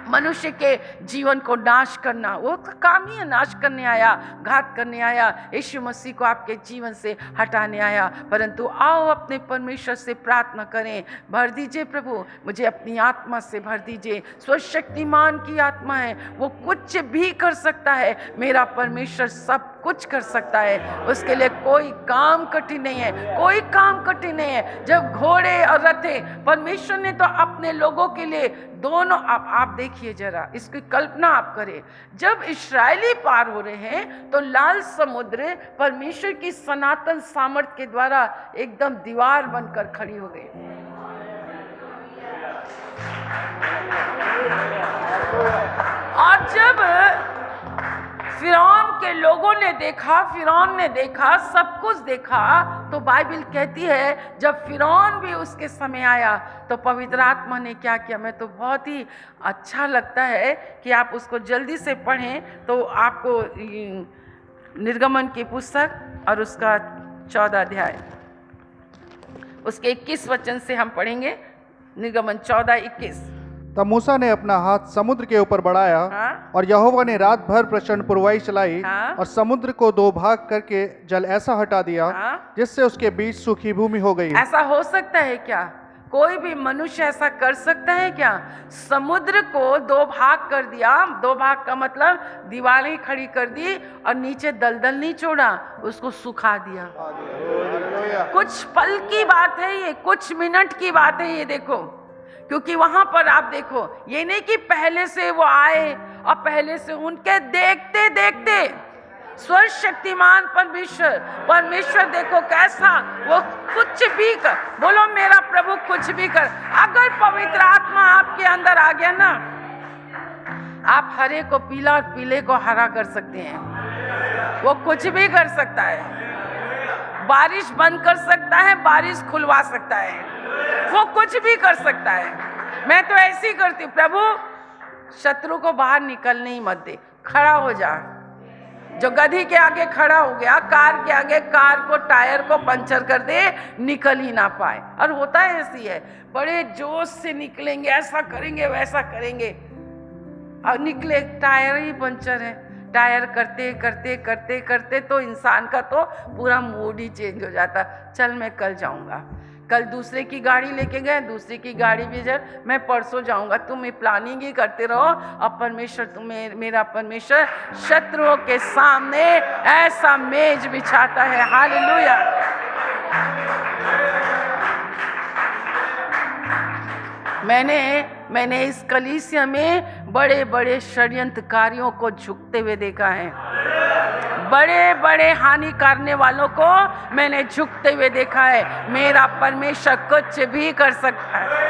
मनुष्य के जीवन को नाश करना। वो काम ही है, नाश करने आया, घात करने आया, यीशु मसीह को आपके जीवन से हटाने आया। परंतु आओ अपने परमेश्वर से प्रार्थना करें, भर दीजिए प्रभु, मुझे अपनी आत्मा से भर दीजिए। स्वशक्तिमान की आत्मा है, वो कुछ भी कर सकता है, मेरा परमेश्वर सब कुछ कर सकता है, उसके लिए कोई काम कठिन नहीं है, कोई काम कठिन नहीं है। जब घोड़े और रथे, परमेश्वर ने तो अपने लोगों के लिए दोनों, आप देखिए जरा, इसकी कल्पना आप करें, जब इस्राएली पार हो रहे हैं तो लाल समुद्र परमेश्वर की सनातन सामर्थ्य के द्वारा एकदम दीवार बनकर खड़ी हो गई। और जब फिरौन के लोगों ने देखा, फिरौन ने देखा, सब कुछ देखा, तो बाइबल कहती है जब फिरौन भी उसके समय आया तो पवित्र आत्मा ने क्या किया। मैं तो बहुत ही अच्छा लगता है कि आप उसको जल्दी से पढ़ें, तो आपको निर्गमन की पुस्तक और उसका 14 अध्याय उसके 21 वचन से हम पढ़ेंगे। निर्गमन 14:21। तब मूसा ने अपना हाथ समुद्र के ऊपर बढ़ाया, और यहोवा ने रात भर प्रचंड पुरवाई चलाई, और समुद्र को 2 भाग करके जल ऐसा हटा दिया जिससे उसके बीच सूखी भूमि हो गई। ऐसा हो सकता है क्या? कोई भी मनुष्य ऐसा कर सकता है क्या? समुद्र को 2 भाग कर दिया, 2 भाग का मतलब दीवारें खड़ी कर दी और नीचे दलदल नहीं छोड़ा, उसको सुखा दिया। कुछ पल की बात है ये, कुछ मिनट की बात है ये, देखो, क्योंकि वहां पर आप देखो, ये नहीं कि पहले से वो आए और पहले से उनके देखते देखते सर्वशक्तिमान परमेश्वर देखो कैसा वो कुछ भी कर, बोलो मेरा प्रभु कुछ भी कर। अगर पवित्र आत्मा आपके अंदर आ गया ना, आप हरे को पीला और पीले को हरा कर सकते हैं। वो कुछ भी कर सकता है, बारिश बंद कर सकता है, बारिश खुलवा सकता है, वो कुछ भी कर सकता है। मैं तो ऐसे ही करती हूँ, प्रभु शत्रु को बाहर निकलने ही मत दे, खड़ा हो जा। जो गधी के आगे खड़ा हो गया, कार के आगे, कार को टायर को पंचर कर दे, निकल ही ना पाए। और होता है ऐसी है, बड़े जोश से निकलेंगे, ऐसा करेंगे वैसा करेंगे, और निकले टायर ही पंचर है। टायर करते करते करते करते तो इंसान का तो पूरा मूड ही चेंज हो जाता। चल मैं कल जाऊंगा, कल दूसरे की गाड़ी लेके गए, दूसरे की गाड़ी भी जल, मैं परसों जाऊंगा। तुम प्लानिंग ही करते रहो, और परमेश्वर तुम्हें, मेरा परमेश्वर शत्रुओं के सामने ऐसा मेज बिछाता है। हालेलुया। मैंने इस कलीसिया में बड़े बड़े षड्यंत्रकारियों को झुकते हुए देखा है, बड़े बड़े हानि करने वालों को मैंने झुकते हुए देखा है। मेरा परमेश्वर कुछ भी कर सकता है।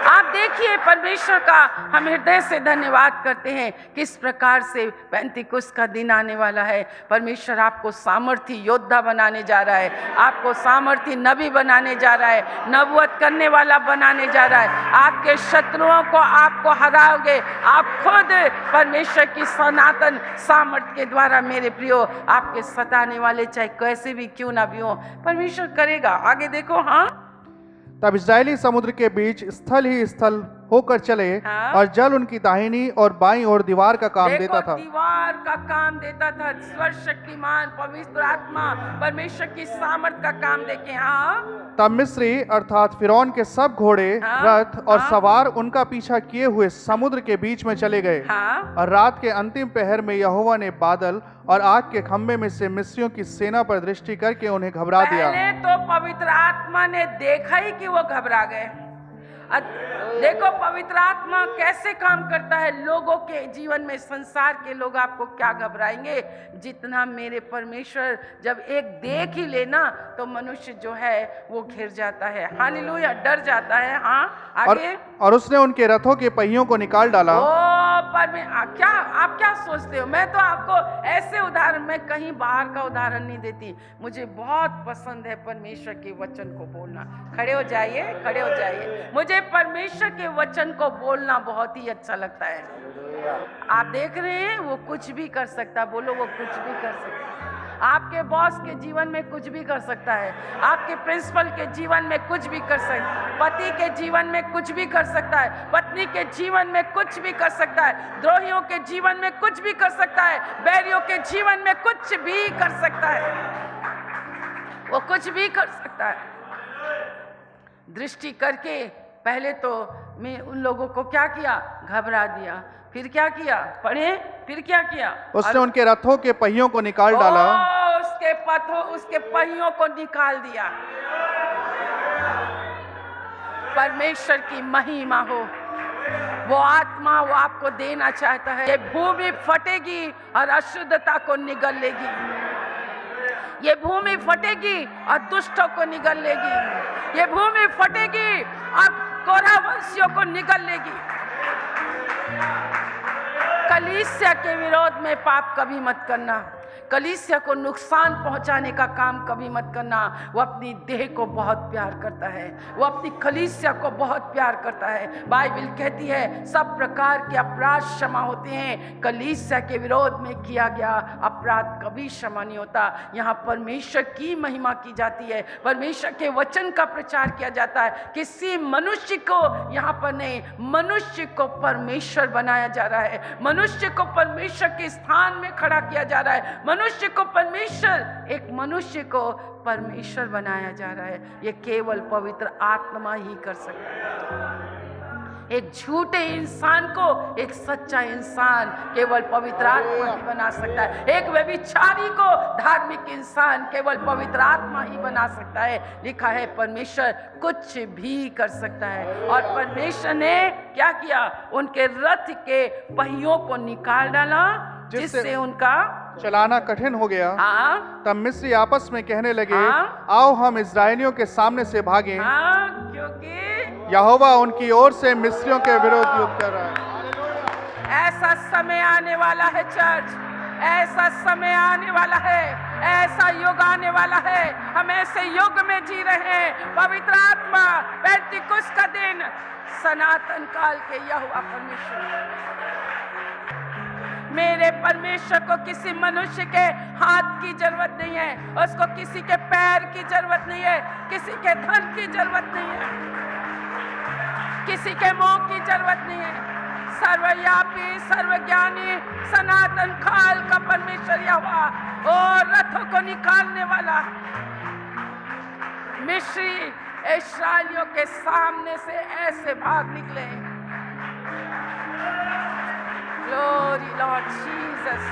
आप देखिए, परमेश्वर का हम हृदय से धन्यवाद करते हैं। किस प्रकार से पेंतिकुस्त का दिन आने वाला है। परमेश्वर आपको सामर्थी योद्धा बनाने जा रहा है, आपको सामर्थी नबी बनाने जा रहा है, नबूवत करने वाला बनाने जा रहा है। आपके शत्रुओं को आपको हराओगे, आप खुद परमेश्वर की सनातन सामर्थ्य के द्वारा मेरे प्रियो, आपके सताने वाले चाहे कैसे भी क्यों ना भी हो, परमेश्वर करेगा। आगे देखो। हाँ, तब इस्राएली समुद्र के बीच स्थल ही स्थल होकर चले हाँ। और जल उनकी दाहिनी और बाईं ओर दीवार का काम देता था। दीवार का काम देता था। सर्वशक्तिमान पवित्र आत्मा परमेश्वर की सामर्थ का काम देखे। हाँ। तब मिस्री अर्थात फिरौन के सब घोड़े, रथ और सवार उनका पीछा किए हुए समुद्र के बीच में चले गए। और रात के अंतिम पहर में यहोवा ने बादल और आग के खंभे में से मिस्रियों की सेना पर दृष्टि करके उन्हें घबरा दिया। पहले तो पवित्र आत्मा ने देखा ही कि वो घबरा गए। देखो पवित्र आत्मा कैसे काम करता है लोगों के जीवन में। संसार के लोग आपको क्या घबराएंगे, जितना मेरे परमेश्वर जब एक देख ही लेना तो मनुष्य जो है वो घिर जाता है। हालेलुया, डर जाता है। हाँ, आगे। और उसने उनके रथों के पहियों को निकाल डाला। क्या आप क्या सोचते हो? मैं तो आपको ऐसे उदाहरण, मैं कहीं बाहर का उदाहरण नहीं देती। मुझे बहुत पसंद है परमेश्वर के वचन को बोलना। खड़े हो जाइए, खड़े हो जाइए। मुझे परमेश्वर के वचन को बोलना बहुत ही अच्छा लगता है। आप देख रहे हैं वो कुछ भी कर सकता है। बोलो, वो कुछ भी कर सकता है। आपके बॉस के जीवन में कुछ भी कर सकता है। आपके प्रिंसिपल के जीवन में कुछ भी कर सकता है। पति के जीवन में कुछ भी कर सकता है। पत्नी के जीवन में कुछ भी कर सकता है। द्रोहियों के जीवन में कुछ भी कर सकता है। बैरियों के जीवन में कुछ भी कर सकता है। वो कुछ भी कर सकता है। दृष्टि करके पहले तो मैं उन लोगों को क्या किया? घबरा दिया। फिर क्या किया? पढ़े। फिर क्या किया? उसने उनके रथों के पहियों को निकाल डाला। उसके पहियों को निकाल दिया। परमेश्वर की महिमा हो। वो आत्मा वो आपको देना चाहता है। ये भूमि फटेगी और अशुद्धता को निगल लेगी। ये भूमि फटेगी और दुष्टों को निगल लेगी। ये भूमि फटेगी और कोरावंशियों को निगल लेगी। कलीसिया के विरोध में पाप कभी मत करना। कलीसिया को नुकसान पहुंचाने का काम कभी मत करना। वो अपनी देह को बहुत प्यार करता है। वो अपनी कलीसिया को बहुत प्यार करता है। बाइबल कहती है सब प्रकार के अपराध क्षमा होते हैं, कलीसिया के विरोध में किया गया अपराध कभी क्षमा नहीं होता। यहाँ परमेश्वर की महिमा की जाती है। परमेश्वर के वचन का प्रचार किया जाता है। किसी मनुष्य को यहाँ पर नहीं, मनुष्य को परमेश्वर बनाया जा रहा है। मनुष्य को परमेश्वर के स्थान में खड़ा किया जा रहा है। मनुष्य को परमेश्वर, एक मनुष्य को परमेश्वर बनाया जा रहा है। ये केवल पवित्र आत्मा ही कर सकता है। एक झूठे इंसान को एक सच्चा इंसान केवल पवित्र आत्मा ही बना सकता है। एक व्यभिचारी को धार्मिक इंसान केवल पवित्र आत्मा ही बना सकता है। लिखा है परमेश्वर कुछ भी कर सकता है। और परमेश्वर ने क्या किया? उनके रथ के पहियों को निकाल डाला, जिससे उनका चलाना कठिन हो गया। तब मिस्री आपस में कहने लगे, आओ हम इस्राएलियों के सामने से भागें, क्योंकि यहोवा उनकी ओर से मिस्रियों के विरुद्ध युद्ध कर रहा है। ऐसा समय आने वाला है चर्च, ऐसा समय आने वाला है, ऐसा युग आने वाला है। हम ऐसे युग में जी रहे हैं। पवित्र आत्मा पेंतिकुस्त का दिन सनातन काल के यहोवा परमेश्वर, मेरे परमेश्वर को किसी मनुष्य के हाथ की जरूरत नहीं है। उसको किसी के पैर की जरूरत नहीं है। किसी के धन की जरूरत नहीं है। किसी के मुंह की जरूरत नहीं है। सर्वव्यापी, सर्वज्ञानी, सनातन काल का परमेश्वर यहोवा और रथों को निकालने वाला मिस्री इस्राएलियों के सामने से ऐसे भाग निकले। Glory Lord Jesus.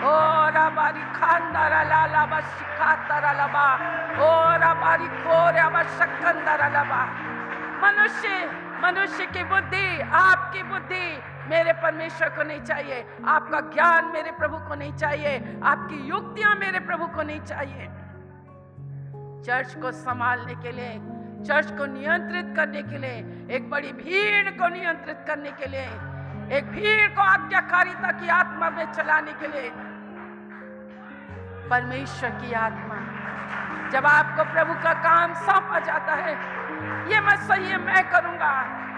Ora bari khandara lala bashikatara laba. Ora bari kore abashakandara laba. मनुष्य की बुद्धि, आपकी बुद्धि मेरे परमेश्वर को नहीं चाहिए। आपका ज्ञान मेरे प्रभु को नहीं चाहिए। आपकी युक्तियां मेरे प्रभु को नहीं चाहिए। चर्च को संभालने के लिए, चर्च को नियंत्रित करने के लिए, एक बड़ी भीड़ को नियंत्रित करने के लिए, एक भीड़ को आज्ञाकारिता की आत्मा में चलाने के लिए परमेश्वर की आत्मा, जब आपको प्रभु का काम सौंपा जाता है, ये मत सही मैं करूंगा,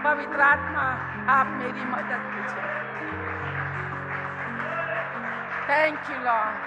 पवित्र आत्मा आप मेरी मदद कीजिए। Thank you Lord.